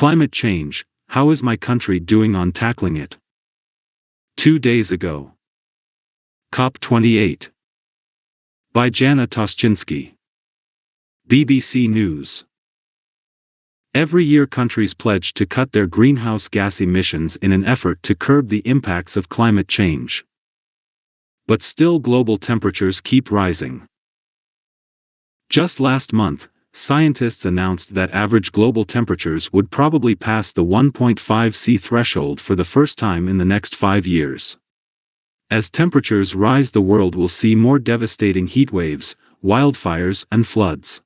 Climate change, how is my country doing on tackling it? 2 days ago. COP28. By Jana Toszczynski. BBC News. Every year countries pledge to cut their greenhouse gas emissions in an effort to curb the impacts of climate change. But still global temperatures keep rising. Just last month, scientists announced that average global temperatures would probably pass the 1.5 C threshold for the first time in the next 5 years. As temperatures rise, the world will see more devastating heat waves, wildfires, and floods.